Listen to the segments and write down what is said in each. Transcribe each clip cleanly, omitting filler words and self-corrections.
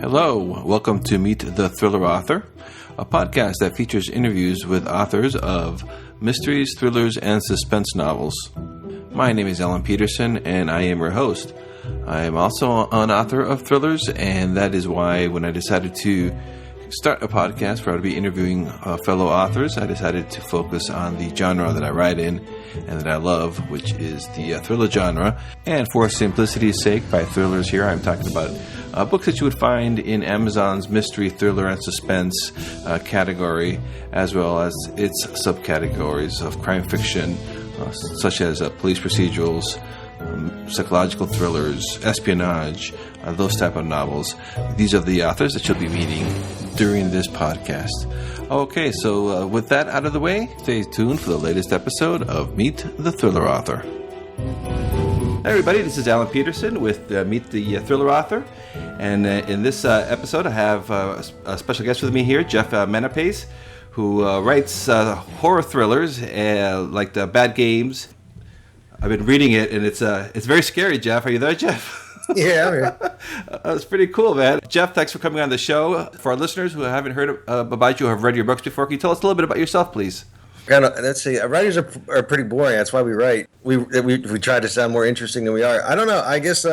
Hello, welcome to Meet the Thriller Author, a podcast that features interviews with authors of mysteries, thrillers, and suspense novels. My name is Alan Peterson, and I am your host. I am also an author of thrillers, and that is why when I decided to start a podcast where I would be interviewing fellow authors, I decided to focus on the genre that I write in and that I love, which is the thriller genre. And for simplicity's sake, by thrillers here, I'm talking about books that you would find in Amazon's mystery, thriller, and suspense category, as well as its subcategories of crime fiction, such as police procedurals, psychological thrillers, espionage, those type of novels. These are the authors that you'll be meeting during this podcast. Okay, so with that out of the way, stay tuned for the latest episode of Meet the Thriller Author. Hi everybody, this is Alan Peterson with Meet the Thriller Author, and in this episode I have a special guest with me here, Jeff Menapace, who writes horror thrillers like the Bad Games. I've been reading it, and it's very scary. Jeff, are you there, Jeff? Yeah, I'm here. That's pretty cool, man. Jeff, thanks for coming on the show. For our listeners who haven't heard about you or have read your books before, can you tell us a little bit about yourself, please? Let's see. Writers are pretty boring. That's why we write. We try to sound more interesting than we are. I don't know. I guess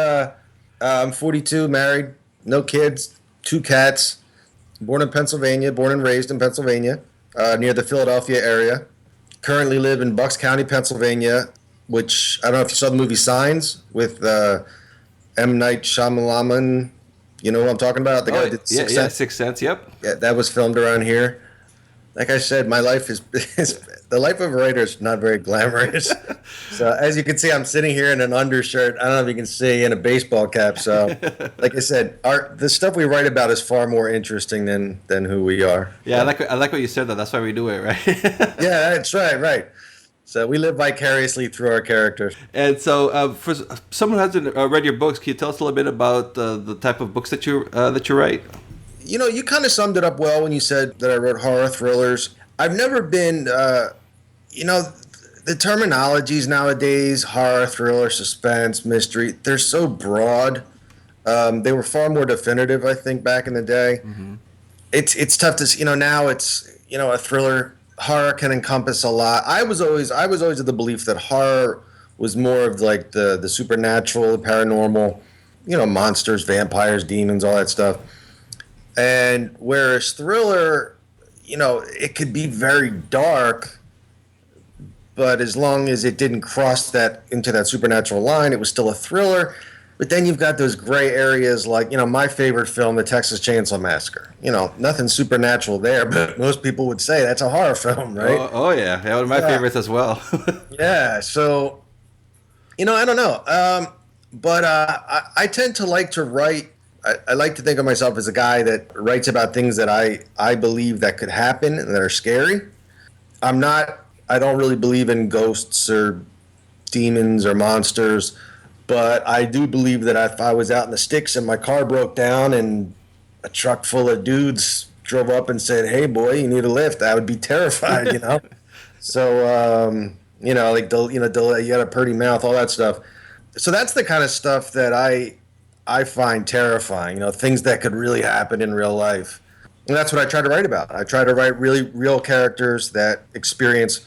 I'm 42, married, no kids, 2 cats, born in Pennsylvania, born and raised in Pennsylvania, near the Philadelphia area. Currently live in Bucks County, Pennsylvania, which I don't know if you saw the movie Signs with M. Night Shyamalan. You know who I'm talking about? The guy who did Sixth Sense. Sixth Sense, yep. Yeah, that was filmed around here. Like I said, my life is the life of a writer is not very glamorous. So as you can see, I'm sitting here in an undershirt. I don't know if you can see, in a baseball cap. So, like I said, the stuff we write about is far more interesting than who we are. Yeah, I like what you said, though. That's why we do it, right? Yeah, that's right. So we live vicariously through our characters. And so, for someone who hasn't read your books, can you tell us a little bit about the type of books that you write? You know, you kind of summed it up well when you said that I wrote horror thrillers. I've never been, the terminologies nowadays, horror, thriller, suspense, mystery, they're so broad. They were far more definitive, I think, back in the day. Mm-hmm. It's tough to, now it's, a thriller. Horror can encompass a lot. I was always of the belief that horror was more of like the supernatural, the paranormal, monsters, vampires, demons, all that stuff. And whereas thriller, it could be very dark, but as long as it didn't cross that into that supernatural line, it was still a thriller. But then you've got those gray areas like, my favorite film, The Texas Chainsaw Massacre. Nothing supernatural there, but most people would say that's a horror film, right? Oh yeah. One of my favorites as well. Yeah, so, I don't know. But I tend to like to write. I like to think of myself as a guy that writes about things that I believe that could happen and that are scary. I don't really believe in ghosts or demons or monsters. But I do believe that if I was out in the sticks and my car broke down and a truck full of dudes drove up and said, "Hey, boy, you need a lift," I would be terrified, So, you got a pretty mouth, all that stuff. So that's the kind of stuff that I find terrifying, things that could really happen in real life. And that's what I try to write about. I try to write really real characters that experience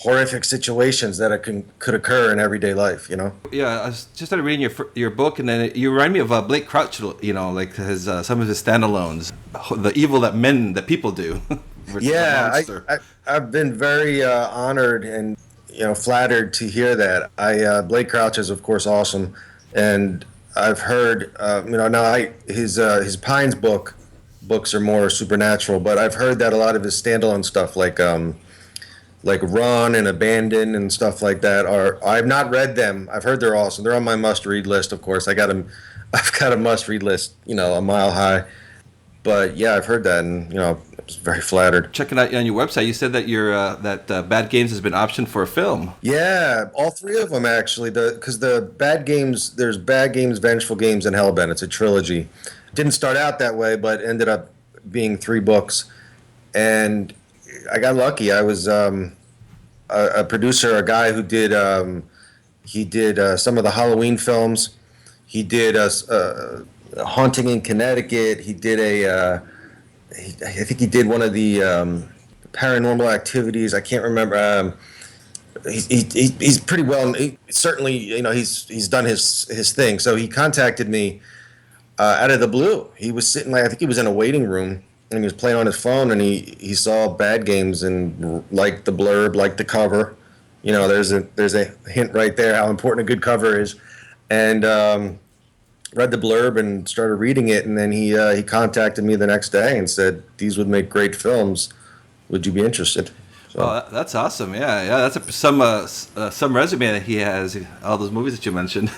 horrific situations that could occur in everyday life, Yeah, I just started reading your book, and then you remind me of Blake Crouch, like his some of his standalones, the evil that people do. Yeah, I've been very honored and flattered to hear that. Blake Crouch is of course awesome, and I've heard his Pines books are more supernatural, but I've heard that a lot of his standalone stuff like Run and Abandon and stuff like that I've not read them. I've heard they're awesome. They're on my must-read list, of course. I've got a must-read list, a mile high. But yeah, I've heard that, and I was very flattered. Checking out on your website, you said that Bad Games has been optioned for a film. Yeah, all 3 of them actually. Because the Bad Games, there's Bad Games, Vengeful Games, and Hellbent. It's a trilogy. Didn't start out that way, but ended up being 3 books, and I got lucky. I was a producer, a guy who did some of the Halloween films. He did Haunting in Connecticut. He did I think he did one of the Paranormal Activities. I can't remember. He's pretty well. Certainly, he's done his thing. So he contacted me out of the blue. He was sitting, like, I think he was in a waiting room, and he was playing on his phone, and he saw Bad Games and liked the blurb, liked the cover. There's a hint right there how important a good cover is, and read the blurb and started reading it, and then he contacted me the next day and said, "These would make great films. Would you be interested?" So, Oh, that's awesome. Yeah. That's some resume that he has. All those movies that you mentioned.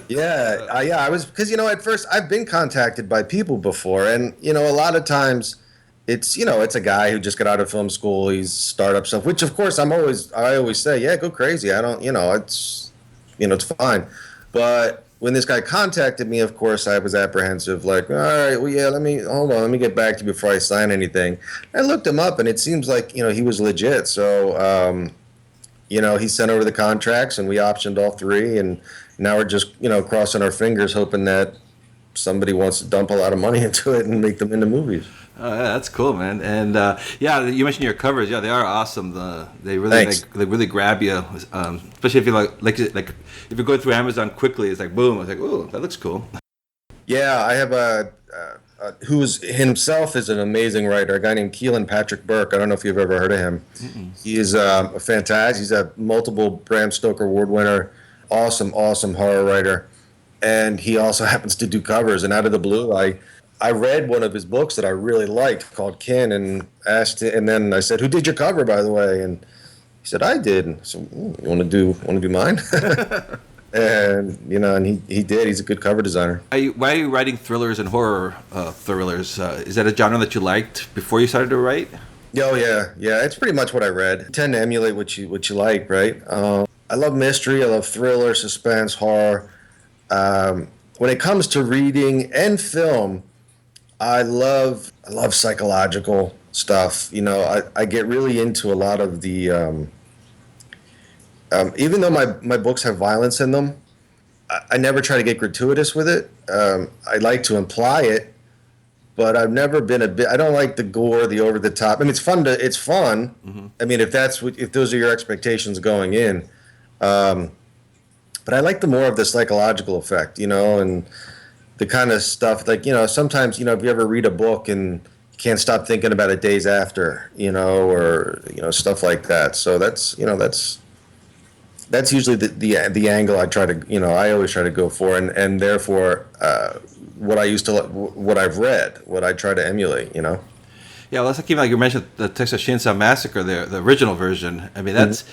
yeah, I was, because at first I've been contacted by people before, and a lot of times it's a guy who just got out of film school. He's startup stuff, which of course I always say, yeah, go crazy. I don't, it's fine, but when this guy contacted me, of course, I was apprehensive. Like, all right, well, yeah, let me get back to you before I sign anything. I looked him up, and it seems like he was legit. So, he sent over the contracts, and we optioned all three, and now we're just crossing our fingers, hoping that somebody wants to dump a lot of money into it and make them into movies. Oh, yeah, that's cool, man. And you mentioned your covers. Yeah, they are awesome. They really they really grab you, especially if you like if you're going through Amazon quickly. It's like boom. It's like, ooh, that looks cool. Yeah, I have who himself is an amazing writer, a guy named Keelan Patrick Burke. I don't know if you've ever heard of him. Mm-mm. He is a fantastic. He's a multiple Bram Stoker Award winner. Awesome horror writer, and he also happens to do covers. And out of the blue, I read one of his books that I really liked called Kin, and asked him, and then I said, "Who did your cover, by the way?" And he said, "I did." And so, you want to do mine? And and he did. He's a good cover designer. Why are you writing thrillers and horror thrillers? Is that a genre that you liked before you started to write? Oh yeah. It's pretty much what I read. I tend to emulate what you like, right? I love mystery. I love thriller, suspense, horror. When it comes to reading and film, I love psychological stuff. I get really into a lot of the even though my books have violence in them, I never try to get gratuitous with it. I like to imply it, but I've never been I don't like the gore, the over the top. I mean, it's fun. Mm-hmm. I mean, if those are your expectations going in, but I like the more of the psychological effect, and the kind of stuff like, sometimes, if you ever read a book and you can't stop thinking about it days after, or, stuff like that. So that's usually the angle I always try to go for. And therefore, what I've read, what I try to emulate, Yeah, well, that's like you mentioned the Texas Chainsaw Massacre, the original version. I mean, it's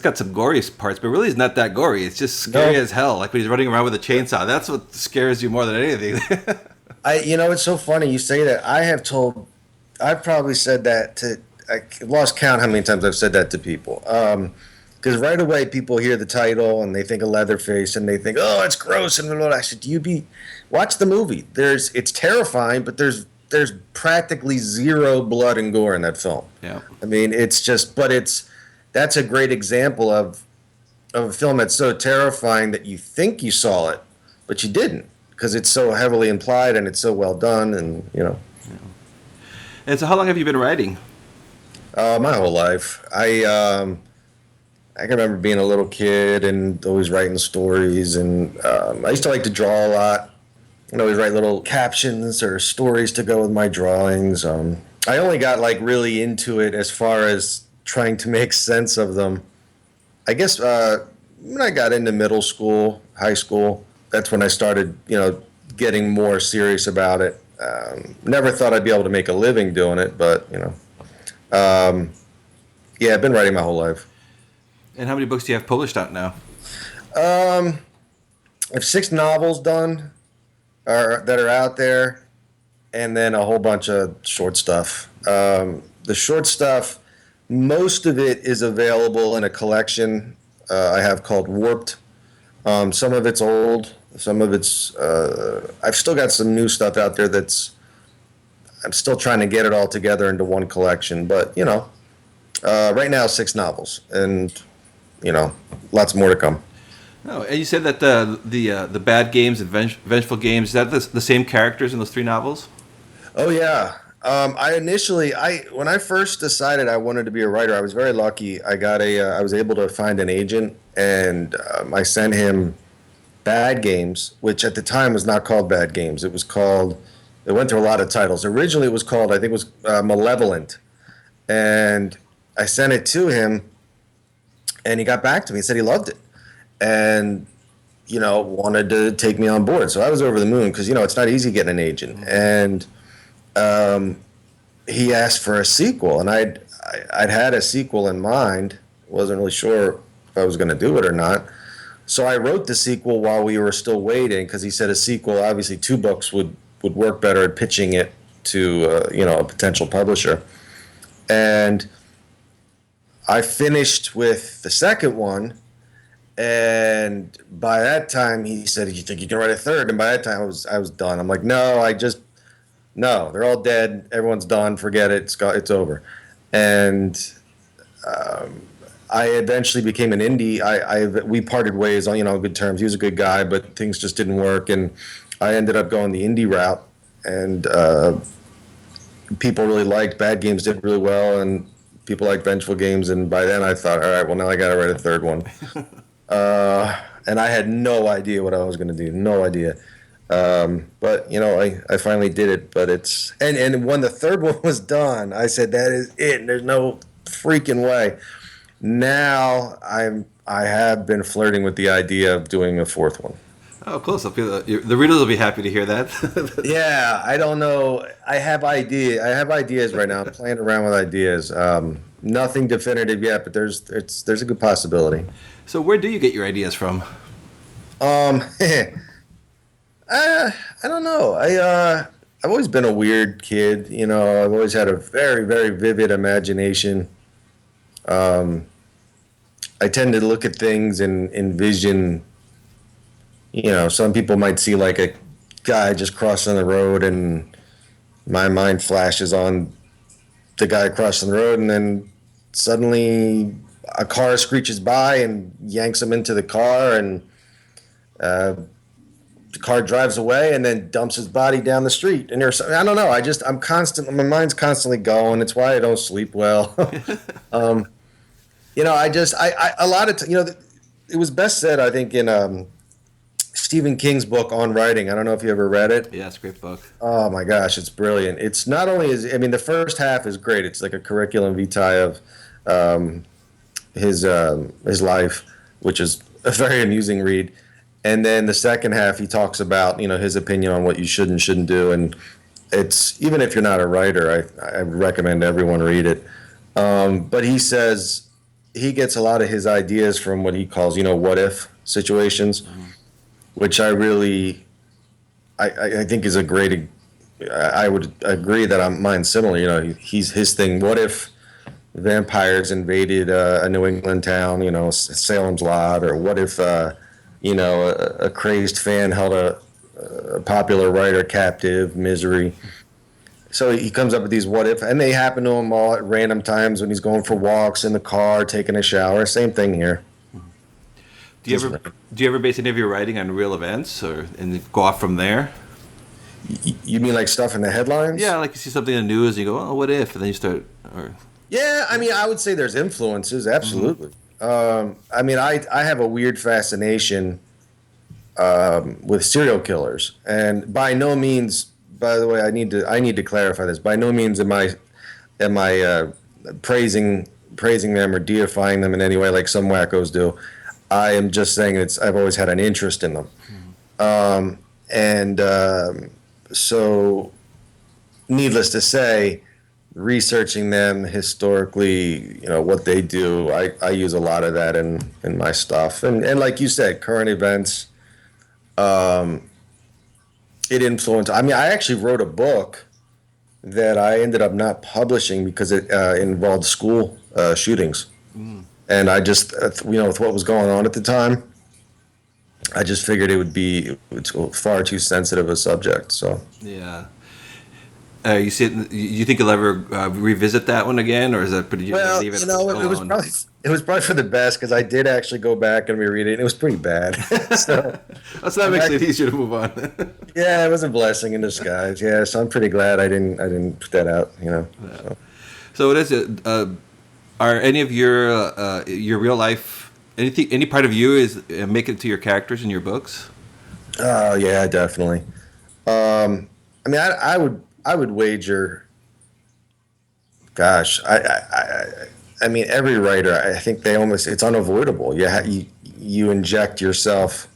got some gory parts, but really it's not that gory. It's just scary as hell. Like when he's running around with a chainsaw, that's what scares you more than anything. It's so funny you say that. I've probably said that I lost count how many times I've said that to people. Because right away people hear the title and they think of Leatherface and they think, oh, it's gross and blah, blah, blah. I said, watch the movie. It's terrifying, but there's practically zero blood and gore in that film. Yeah. I mean, that's a great example of a film that's so terrifying that you think you saw it, but you didn't, because it's so heavily implied and it's so well done, and Yeah. And so how long have you been writing? My whole life. I can remember being a little kid and always writing stories, and I used to like to draw a lot. I always write little captions or stories to go with my drawings. I only got really into it as far as trying to make sense of them, I guess, when I got into middle school, high school. That's when I started, getting more serious about it. Never thought I'd be able to make a living doing it, but, I've been writing my whole life. And how many books do you have published out now? I have 6 novels done that are out there, and then a whole bunch of short stuff. The short stuff, most of it is available in a collection I have called Warped. Some of it's old, some of it's... I've still got some new stuff out there I'm still trying to get it all together into one collection, but, right now 6 novels, and... lots more to come. Oh, and you said that the bad games and vengeful games, is that the same characters in those three novels? Oh yeah. When I first decided I wanted to be a writer, I was very lucky. I was able to find an agent, and I sent him Bad Games, which at the time was not called Bad Games. It went through a lot of titles. Originally, it was called, I think it was Malevolent, and I sent it to him, and he got back to me and said he loved it, and wanted to take me on board. So I was over the moon because it's not easy getting an agent, and he asked for a sequel, and I'd had a sequel in mind. Wasn't really sure if I was going to do it or not. So I wrote the sequel while we were still waiting because he said a sequel, obviously 2 books would work better at pitching it to a potential publisher. And I finished with the second one, and by that time he said, "You think you can write a third?" And by that time I was done. I'm like, no, they're all dead. Everyone's done. Forget it. It's over. And I eventually became an indie. We parted ways on good terms. He was a good guy, but things just didn't work, and I ended up going the indie route. And people really liked Bad Games, did really well, and people liked Vengeful Games. And by then I thought, all right, well now I got to write a third one. And I had no idea what I was going to do. No idea. But I finally did it. But and when the third one was done, I said that is it. And there's no freaking way. Now I have been flirting with the idea of doing a fourth one. Oh, close. The readers will be happy to hear that. Yeah, I don't know. I have ideas right now. I'm playing around with ideas. Nothing definitive yet, but there's a good possibility. So where do you get your ideas from? I don't know. I've always been a weird kid. I've always had a very, very vivid imagination. I tend to look at things and envision. Some people might see like a guy just crossing the road, and my mind flashes on the guy crossing the road, and then suddenly a car screeches by and yanks him into the car, and the car drives away and then dumps his body down the street. And I don't know. My mind's constantly going. It's why I don't sleep well. A lot of it was best said, I think, in Stephen King's book on writing. I don't know if you ever read it. Yeah, it's a great book. Oh my gosh, it's brilliant. It's not only the first half is great. It's like a curriculum vitae of his life, which is a very amusing read. And then the second half, he talks about his opinion on what you should and shouldn't do. And it's, even if you're not a writer, I recommend everyone read it. But he says he gets a lot of his ideas from what he calls what if situations. Mm-hmm. Which I think is a great. I would agree that mine's similar. His thing. What if vampires invaded a New England town? Salem's Lot, or what if a crazed fan held a popular writer captive? Misery. So he comes up with these what if, and they happen to him all at random times when he's going for walks in the car, taking a shower. Same thing here. Do you ever base any of your writing on real events, and go off from there? You mean like stuff in the headlines? Yeah, like you see something in the news and you go, "Oh, what if?" And then you start. Yeah, I would say there's influences, absolutely. Mm-hmm. I have a weird fascination with serial killers, and by no means, by the way, I need to clarify this. By no means am I praising them or deifying them in any way like some wackos do. I am just saying I've always had an interest in them. Mm-hmm. So needless to say, researching them historically, what they do, I use a lot of that in my stuff. And like you said, current events, it influenced. I actually wrote a book that I ended up not publishing because it involved school shootings. Mm. And I just, with what was going on at the time, I just figured it's far too sensitive a subject. So yeah, you think you'll ever revisit that one again, or is that pretty? Well, leave it alone? it was probably for the best because I did actually go back and reread it, and it was pretty bad. So That makes it easier to move on. yeah, it was a blessing in disguise. Yeah, so I'm pretty glad I didn't put that out. So. So what is it? Are any of your real life any part of you is make it to your characters in your books? Oh yeah, definitely. I mean, I would wager. Gosh, I mean, every writer, I think they almost it's unavoidable. You inject yourself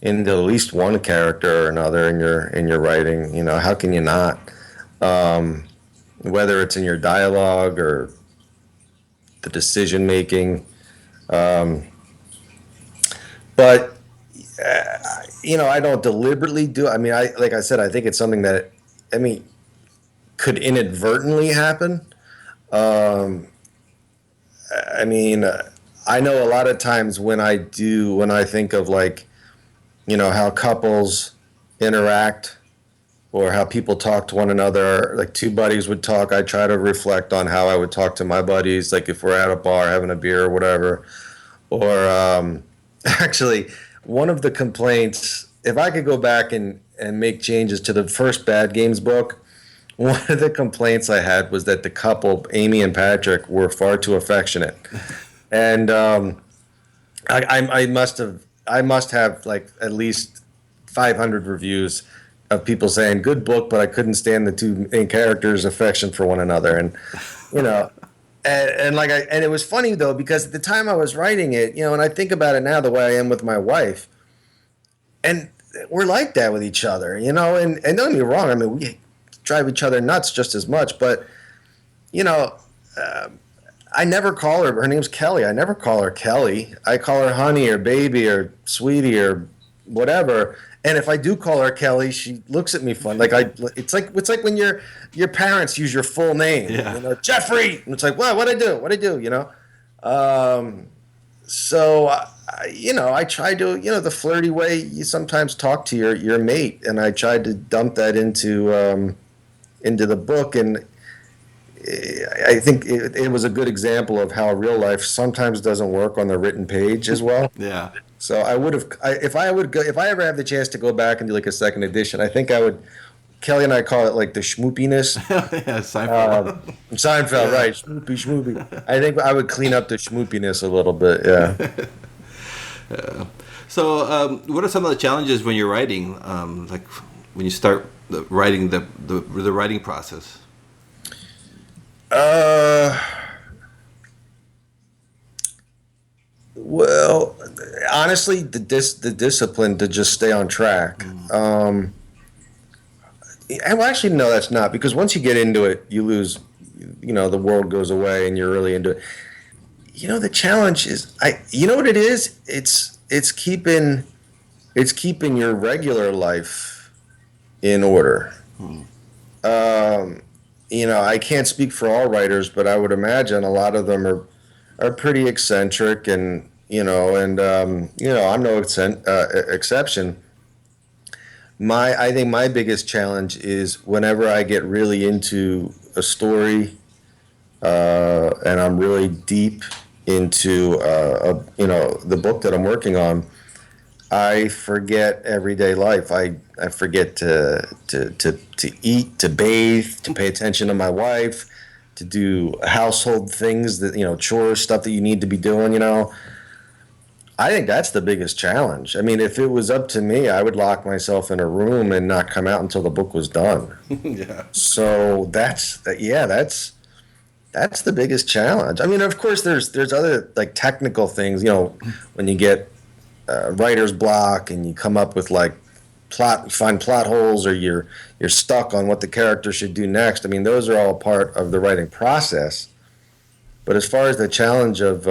into at least one character or another in your writing. How can you not? Whether it's in your dialogue or the decision making, but I don't deliberately do. I mean, like I said, I think it's something that, I mean, could inadvertently happen. Um, I mean, I know a lot of times when I think of like, how couples interact or how people talk to one another, like two buddies would talk, I try to reflect on how I would talk to my buddies, like if we're at a bar having a beer or whatever. Or actually, one of the complaints, if I could go back and make changes to the first Bad Games book, one of the complaints I had was that the couple, Amy and Patrick, were far too affectionate. And I must have like at least 500 reviews of people saying good book, but I couldn't stand the two main characters' affection for one another. And you know, and it was funny though because at the time I was writing it, and I think about it now the way I am with my wife, and we're like that with each other, and don't get me wrong, I mean we drive each other nuts just as much, but you know. I never call her name's Kelly. I never call her Kelly. I call her honey or baby or sweetie or whatever. And if I do call her Kelly, she looks at me fun. It's like when your parents use your full name. Yeah. Jeffrey. And it's like, well, what'd I do? So I try to, the flirty way you sometimes talk to your mate, and I tried to dump that into the book, and I think it was a good example of how real life sometimes doesn't work on the written page as well. Yeah. So I would have, if I ever have the chance to go back and do like a second edition, I think I would. Kelly and I call it like the schmoopiness. Yeah, Seinfeld. Seinfeld, yeah. Right? Schmoopy. I think I would clean up the schmoopiness a little bit. Yeah. So, what are some of the challenges when you're writing? Like when you start writing the writing process? Well, honestly, the discipline to just stay on track. Well, actually, no, that's not, because once you get into it, you lose. The world goes away, and you're really into it. The challenge is, you know what it is? It's keeping your regular life in order. I can't speak for all writers, but I would imagine a lot of them are pretty eccentric, and I'm no exception. I think my biggest challenge is whenever I get really into a story, and I'm really deep into the book that I'm working on, I forget everyday life. I forget to eat, to bathe, to pay attention to my wife, to do household things that chores, stuff that you need to be doing. I think that's the biggest challenge. I mean, if it was up to me, I would lock myself in a room and not come out until the book was done. Yeah. So that's the biggest challenge. I mean, of course, there's other like technical things. When you get writer's block and you come up with like find plot holes, or you're stuck on what the character should do next. I mean, those are all part of the writing process. But as far as the challenge of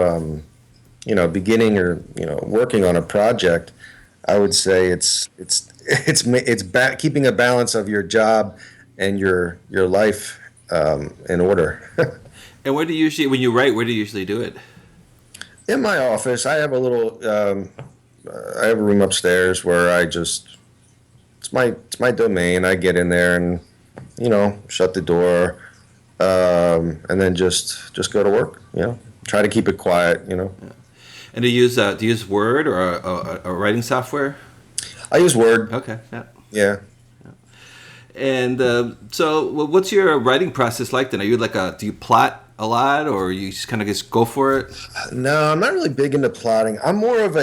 beginning or working on a project, I would say it's keeping a balance of your job and your life in order. And when you write, where do you usually do it? In my office, I have a little. I have a room upstairs where it's my domain. I get in there and shut the door, and then just go to work. Try to keep it quiet, Yeah. And do you use Word or a writing software? I use Word. Okay. Yeah. Yeah. And so, what's your writing process like then? Are you do you plot a lot, or you just kind of just go for it? No, I'm not really big into plotting. I'm more of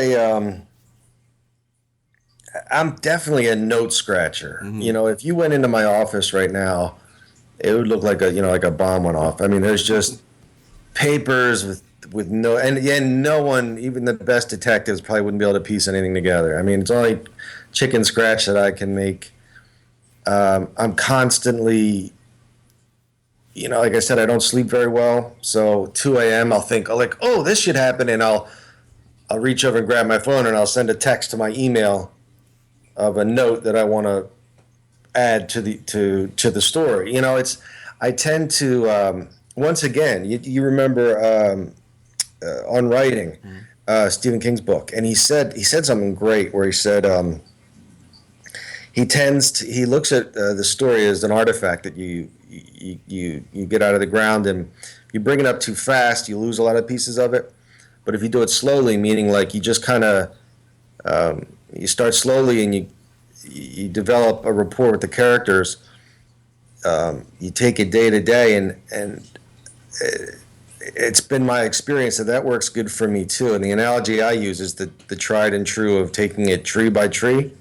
I'm definitely a note scratcher. If you went into my office right now, it would look like like a bomb went off. I mean, there's just papers with no, and again, no one, even the best detectives probably wouldn't be able to piece anything together. I mean, it's only chicken scratch that I can make. I'm constantly, like I said, I don't sleep very well. So 2 a.m. I'll think, oh, this should happen, and I'll reach over and grab my phone and I'll send a text to my email of a note that I want to add to the story. I tend to once again, you remember on writing Stephen King's book, and he said something great where he said he looks at the story as an artifact that you get out of the ground, and you bring it up too fast, you lose a lot of pieces of it. But if you do it slowly, meaning like you just kind of you start slowly and you develop a rapport with the characters. You take it day to day, and it's been my experience that works good for me too. And the analogy I use is the tried and true of taking it tree by tree.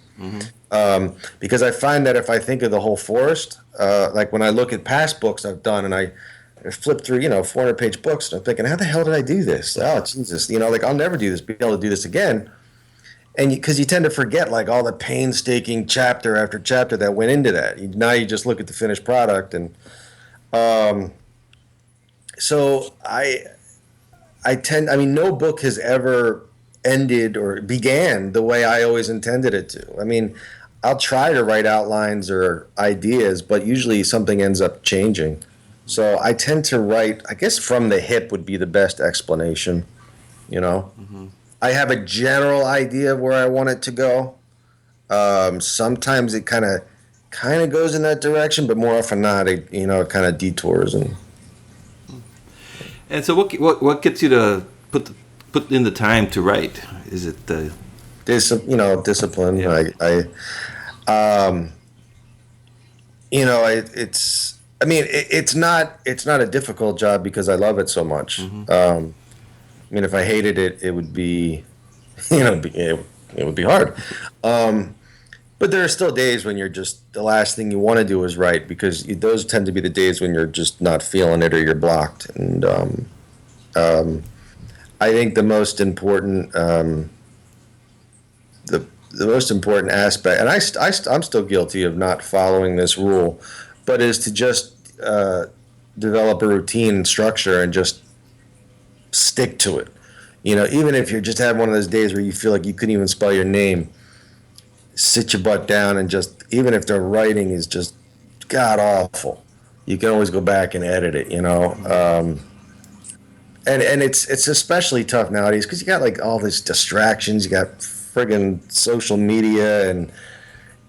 Because I find that if I think of the whole forest, like when I look at past books I've done, and I flip through 400-page books, and I'm thinking, how the hell did I do this? Oh Jesus, I'll never do this, be able to do this again. And because you tend to forget like all the painstaking chapter after chapter that went into that. Now you just look at the finished product, and so no book has ever ended or began the way I always intended it to. I mean, I'll try to write outlines or ideas, but usually something ends up changing. So I tend to write, I guess, from the hip would be the best explanation. I have a general idea of where I want it to go. Sometimes it kind of goes in that direction, but more often not, it kind of detours. And so, what gets you to put in the time to write? Is it the discipline? Yeah. It's not a difficult job because I love it so much. If I hated it, it would be, it would be hard. But there are still days when you're just, the last thing you want to do is write, because those tend to be the days when you're just not feeling it or you're blocked. And I think the most important, the most important aspect, and I'm still guilty of not following this rule, but is to just develop a routine and structure and just stick to it. Even if you're just having one of those days where you feel like you couldn't even spell your name, sit your butt down and just, even if the writing is just god awful, you can always go back and edit it. And it's especially tough nowadays because you got like all these distractions. You got friggin' social media, and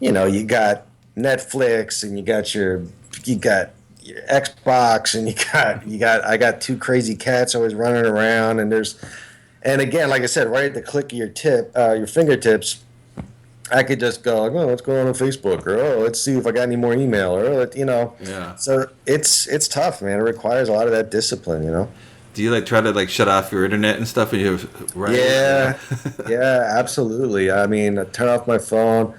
you got Netflix, and you got your Xbox, and I got two crazy cats always running around, and again, like I said, right at the click of your fingertips, I could just go, oh, what's going on Facebook, or oh, let's see if I got any more email, or Yeah. So it's tough, man. It requires a lot of that discipline, Do you try to shut off your internet and stuff when you're writing? Yeah, yeah, absolutely. I mean, I turn off my phone.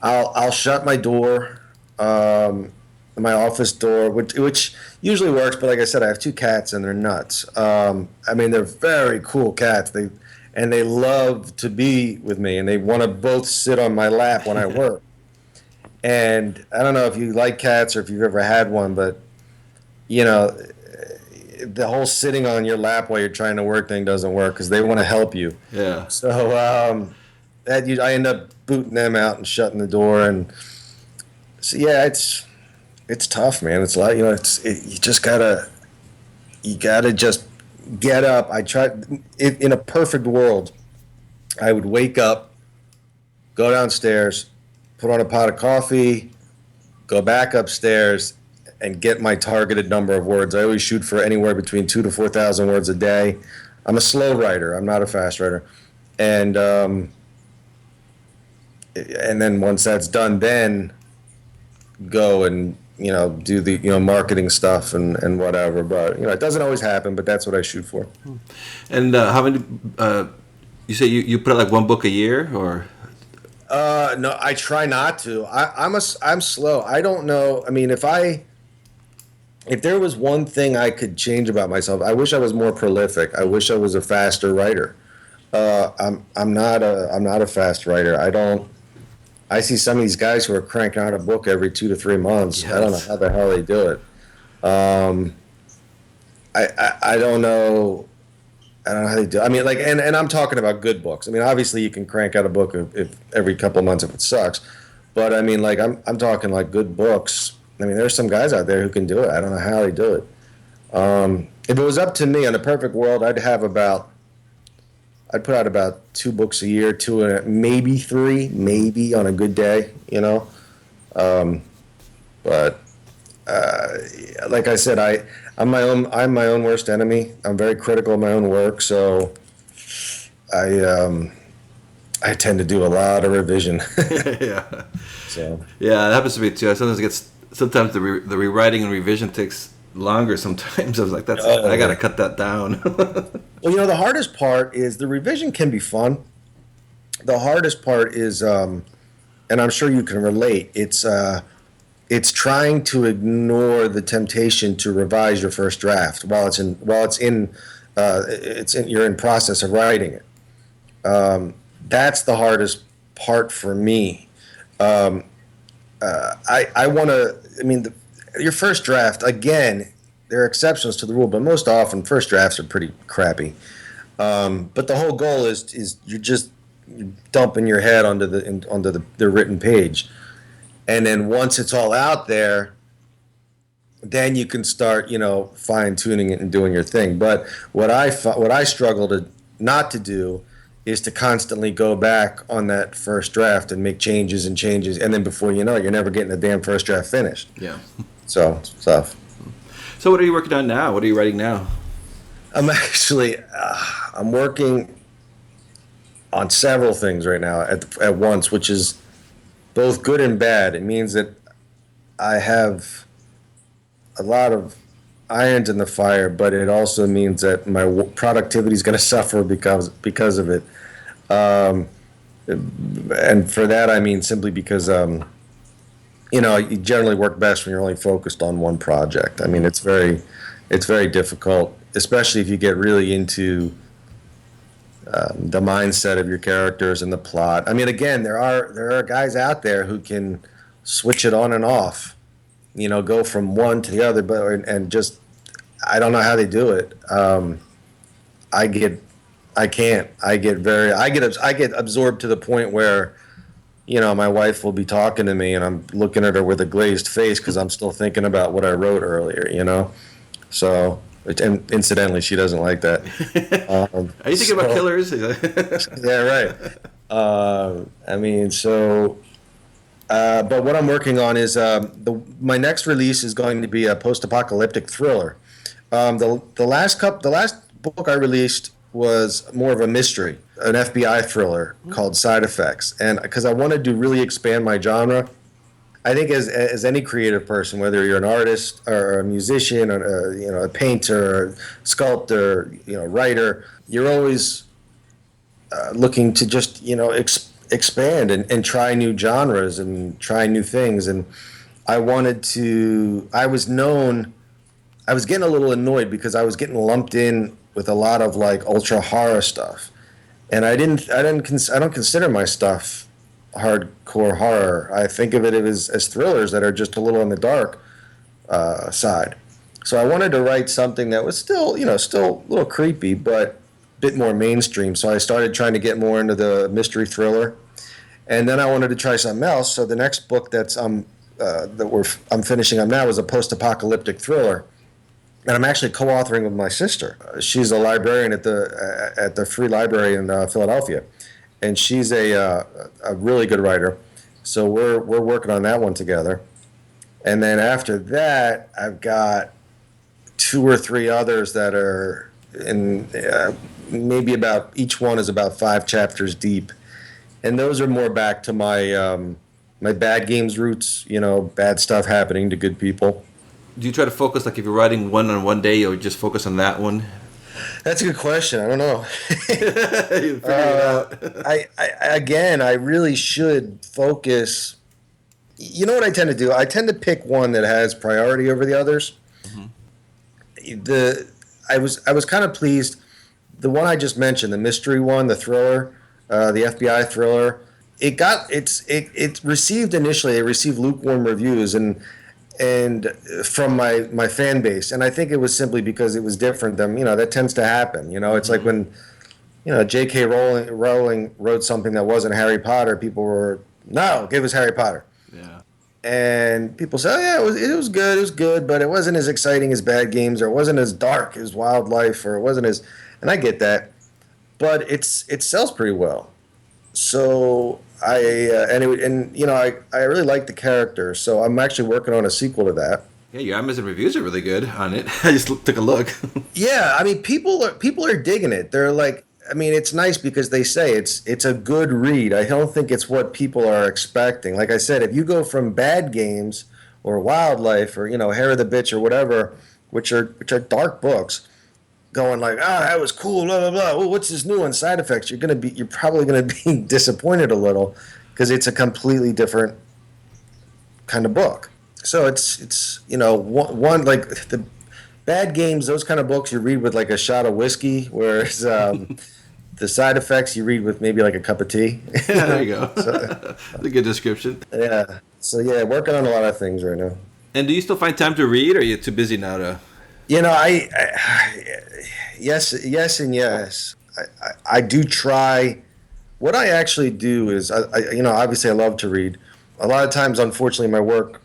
I'll shut my door, my office door, which usually works. But like I said, I have two cats and they're nuts. They're very cool cats. They love to be with me, and they want to both sit on my lap when I work. And I don't know if you like cats or if you've ever had one, but the whole sitting on your lap while you're trying to work thing doesn't work because they want to help you. Yeah. So I end up booting them out and shutting the door, and so yeah, it's tough, man. It's like you just gotta just get up. In a perfect world, I would wake up, go downstairs, put on a pot of coffee, go back upstairs, and get my targeted number of words. I always shoot for anywhere between 2,000 to 4,000 words a day. I'm a slow writer. I'm not a fast writer. And then once that's done, then go and do the marketing stuff and whatever. But it doesn't always happen. But that's what I shoot for. And how many? You say you put out like one book a year, or? No, I try not to. I'm slow. I don't know. I mean, if there was one thing I could change about myself, I wish I was more prolific. I wish I was a faster writer. I'm not a fast writer. I see some of these guys who are cranking out a book every 2 to 3 months. Yes. I don't know how the hell they do it. I don't know. I don't know how they do it. I mean, like, and I'm talking about good books. I mean, obviously you can crank out a book if every couple of months if it sucks. But I mean, like, I'm talking like good books. I mean, there's some guys out there who can do it. I don't know how they do it. If it was up to me, in a perfect world, I'd put out about 2 books a year, 2, maybe 3, maybe on a good day, But like I said, I'm my own worst enemy. I'm very critical of my own work, so I tend to do a lot of revision. Yeah. So. Yeah, it happens to me too. Sometimes the rewriting and revision takes longer. Sometimes I was like, I got to cut that down. Well, the hardest part is the revision can be fun. The hardest part is, and I'm sure you can relate. It's trying to ignore the temptation to revise your first draft while you're in process of writing it. That's the hardest part for me. I want to. I mean, your first draft, again, there are exceptions to the rule, but most often first drafts are pretty crappy. But the whole goal is you're dumping your head onto the written page, and then once it's all out there, then you can start fine tuning it and doing your thing. But what I struggle not to do is to constantly go back on that first draft and make changes, and then before you know it, you're never getting the damn first draft finished. Yeah. So tough. So what are you working on now? What are you writing now? I'm actually I'm working on several things right now at once, which is both good and bad. It means that I have a lot of irons in the fire, but it also means that my productivity is going to suffer because of it. And for that, I mean simply because you generally work best when you're only focused on one project. I mean, it's very difficult, especially if you get really into the mindset of your characters and the plot. I mean, again, there are guys out there who can switch it on and off, go from one to the other, and just I don't know how they do it. I get absorbed to the point where, my wife will be talking to me and I'm looking at her with a glazed face because I'm still thinking about what I wrote earlier, So, and incidentally, she doesn't like that. Are you thinking about killers? Yeah, right. But what I'm working on is my next release is going to be a post-apocalyptic thriller. The last book I released was more of a mystery, an FBI thriller called Side Effects, and because I wanted to really expand my genre. I think as any creative person, whether you're an artist or a musician or a painter, sculptor, writer, you're always looking to just expand and try new genres and try new things. And I was getting a little annoyed because I was getting lumped in with a lot of like ultra horror stuff, and I don't consider my stuff hardcore horror. I think of it as thrillers that are just a little on the dark side. So I wanted to write something that was still a little creepy, but a bit more mainstream. So I started trying to get more into the mystery thriller, and then I wanted to try something else. So the next book I'm finishing up now is a post-apocalyptic thriller. And I'm actually co-authoring with my sister. She's a librarian at the Free Library in Philadelphia, and she's a really good writer. So we're working on that one together. And then after that, I've got two or three others that are in maybe about each one is about 5 chapters deep, and those are more back to my bad games roots. Bad stuff happening to good people. Do you try to focus, like if you're writing one on one day, or just focus on that one? That's a good question. I don't know. You figure it out. I really should focus. You know what I tend to do? I tend to pick one that has priority over the others. I was kind of pleased. The one I just mentioned, the mystery one, the thriller, the FBI thriller. It received initially. It received lukewarm reviews and from my fan base, and I think it was simply because it was different than that tends to happen. It's like when J.K. Rowling wrote something that wasn't Harry Potter, people were no, give us Harry Potter. Yeah. And people say, oh yeah, it was good, but it wasn't as exciting as Bad Games, or it wasn't as dark as Wildlife, or it wasn't as, and I get that, but it sells pretty well. So I really like the character, so I'm actually working on a sequel to that. Yeah, your Amazon reviews are really good on it. I just took a look. Yeah, I mean, people are digging it. They're like, I mean, it's nice because they say it's a good read. I don't think it's what people are expecting. Like I said, if you go from Bad Games or Wildlife or Hair of the Bitch or whatever, which are dark books, going like, that was cool, blah blah blah. Well, what's this new one? Side Effects. You're probably gonna be disappointed a little because it's a completely different kind of book. So it's one like the Bad Games, those kind of books you read with like a shot of whiskey, whereas the Side Effects you read with maybe like a cup of tea. Yeah, there you go. That's a good description. Yeah. So yeah, working on a lot of things right now. And do you still find time to read, or are you too busy now to? Yes and yes. I do try. What I actually do is, obviously I love to read. A lot of times, unfortunately, my work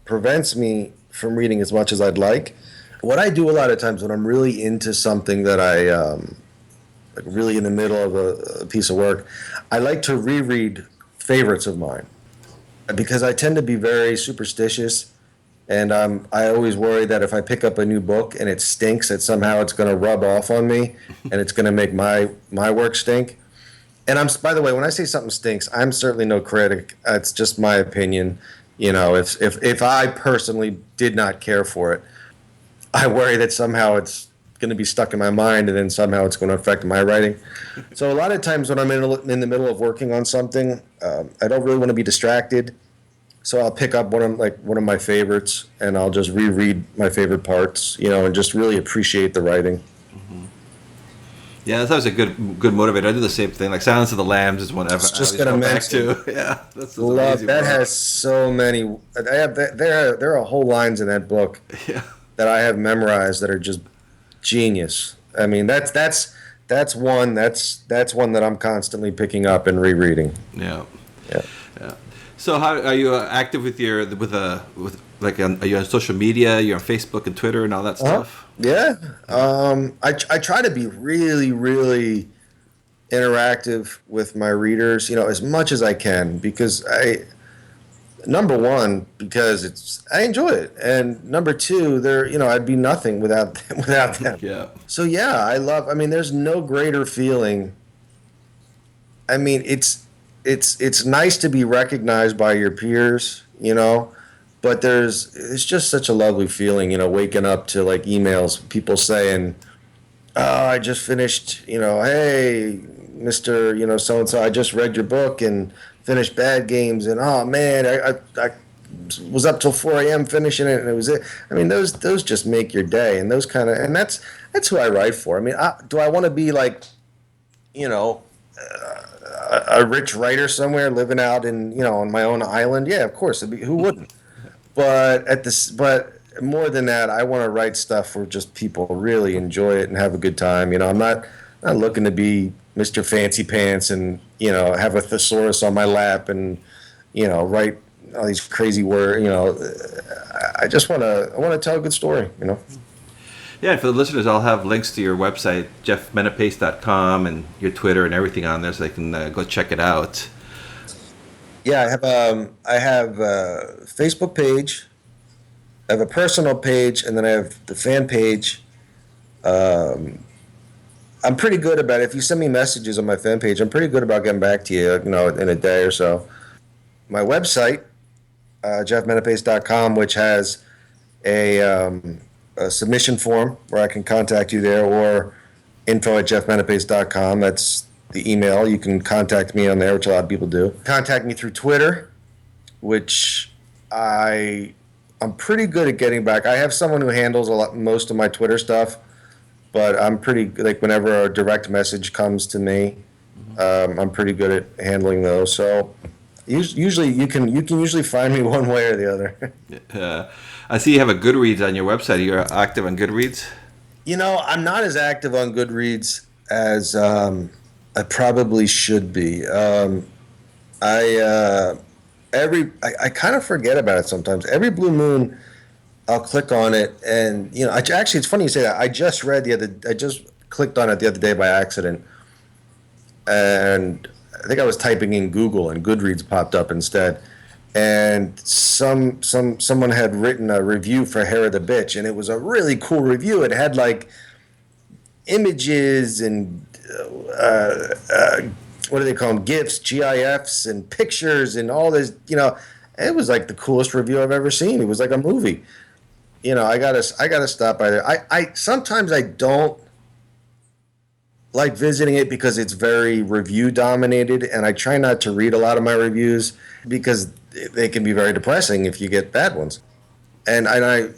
prevents me from reading as much as I'd like. What I do a lot of times when I'm really into something that like really in the middle of a piece of work, I like to reread favorites of mine because I tend to be very superstitious. And I always worry that if I pick up a new book and it stinks, that somehow it's going to rub off on me and it's going to make my work stink. And by the way, when I say something stinks, I'm certainly no critic. It's just my opinion. If I personally did not care for it, I worry that somehow it's going to be stuck in my mind and then somehow it's going to affect my writing. So a lot of times when I'm in the middle of working on something, I don't really want to be distracted. So I'll pick up one of my favorites, and I'll just reread my favorite parts, and just really appreciate the writing. Mm-hmm. Yeah, that was a good motivator. I do the same thing. Like Silence of the Lambs is one I just gonna mention. Yeah, that's amazing. That has so many. There are whole lines in that book that I have memorized that are just genius. I mean, that's one that I'm constantly picking up and rereading. Yeah. So how are you active with are you on social media? You're on Facebook and Twitter and all that stuff? Yeah. I try to be really, really interactive with my readers, as much as I can, because number one, because I enjoy it, and number two, I'd be nothing without them. Yeah. So yeah, I mean, there's no greater feeling. I mean, it's nice to be recognized by your peers, but it's just such a lovely feeling, waking up to like emails, people saying, oh, I just finished, hey, Mr. So-and-so, I just read your book and finished Bad Games, and oh man, I was up till 4 a.m. finishing it, and it was it. I mean, those just make your day, and that's who I write for. I mean, do I want to be like, a rich writer somewhere living out on my own island? Yeah, of course. Who wouldn't? But more than that, I want to write stuff where just people really enjoy it and have a good time. I'm not looking to be Mr. Fancy Pants and have a thesaurus on my lap and write all these crazy words. I want to tell a good story. Yeah, for the listeners, I'll have links to your website, jeffmenapace.com, and your Twitter and everything on there, so they can go check it out. Yeah, I have a Facebook page. I have a personal page, and then I have the fan page. I'm pretty good about it. If you send me messages on my fan page, I'm pretty good about getting back to you, in a day or so. My website, jeffmenapace.com, which has a submission form where I can contact you there, or info@jeffmenapace.com. That's the email. You can contact me on there, which a lot of people do. Contact me through Twitter, which I'm pretty good at getting back. I have someone who handles most of my Twitter stuff, but I'm pretty, like, whenever a direct message comes to me, I'm pretty good at handling those. So usually you can usually find me one way or the other. I see you have a Goodreads on your website. You're active on Goodreads? I'm not as active on Goodreads as I probably should be. I kind of forget about it sometimes. Every blue moon, I'll click on it, and actually, it's funny you say that. I just clicked on it the other day by accident, and I think I was typing in Google, and Goodreads popped up instead. And someone had written a review for Hair of the Bitch, and it was a really cool review. It had like images and what do they call them? GIFs, GIFs, and pictures, and all this. It was like the coolest review I've ever seen. It was like a movie. I gotta stop by there. I sometimes I don't like visiting it because it's very review dominated, and I try not to read a lot of my reviews because they can be very depressing if you get bad ones. And I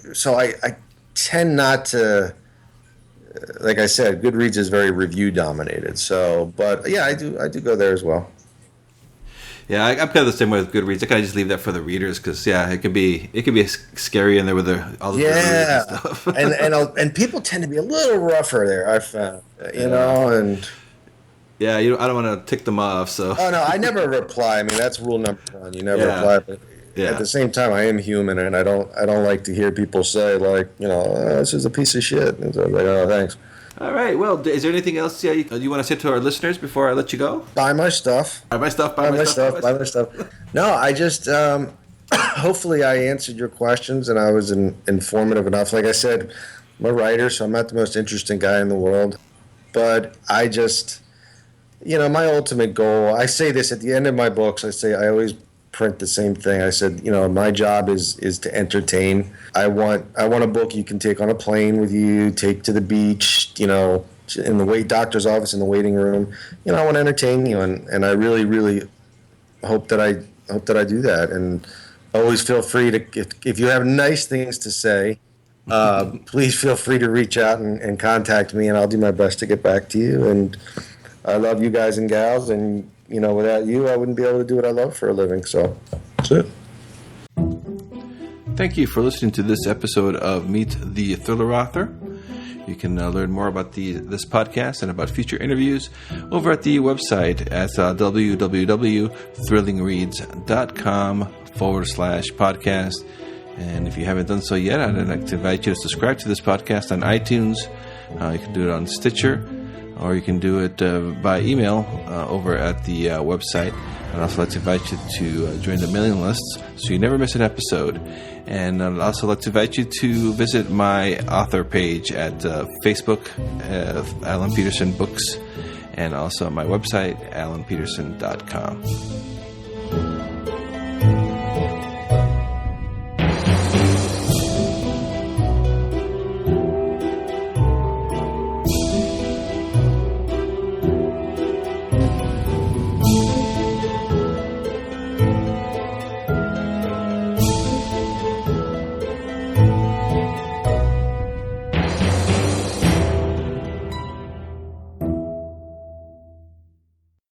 tend not to. Like I said, Goodreads is very review dominated. So, but yeah, I do go there as well. Yeah, I'm kind of the same way with Goodreads. I kind of just leave that for the readers because, it can be scary in there with all the reviews and stuff. and people tend to be a little rougher there. I've found, and yeah, I don't want to tick them off. So oh no, I never reply. I mean, that's rule number one. You never reply. But at the same time, I am human, and I don't like to hear people say like, this is a piece of shit. And so I'm like, oh, thanks. All right. Well, is there anything else you want to say to our listeners before I let you go? Buy my stuff. Buy my stuff. Buy my stuff. No, I just hopefully I answered your questions and I was informative enough. Like I said, I'm a writer, so I'm not the most interesting guy in the world. But I just, my ultimate goal, I say this at the end of my books, I always print the same thing. I said, my job is to entertain. I want a book you can take on a plane with you, take to the beach, in the doctor's office, in the waiting room. I want to entertain you, and I really, really hope that I do that. And always feel free to, if you have nice things to say, please feel free to reach out and contact me, and I'll do my best to get back to you. And I love you guys and gals, and without you, I wouldn't be able to do what I love for a living. So that's it. Thank you for listening to this episode of Meet the Thriller Author. You can learn more about this podcast and about future interviews over at the website at www.thrillingreads.com/podcast. And if you haven't done so yet, I'd like to invite you to subscribe to this podcast on iTunes. You can do it on Stitcher, or you can do it by email over at the website. I'd also like to invite you to join the mailing lists so you never miss an episode. And I'd also like to invite you to visit my author page at Facebook, Alan Peterson Books, and also my website, alanpeterson.com.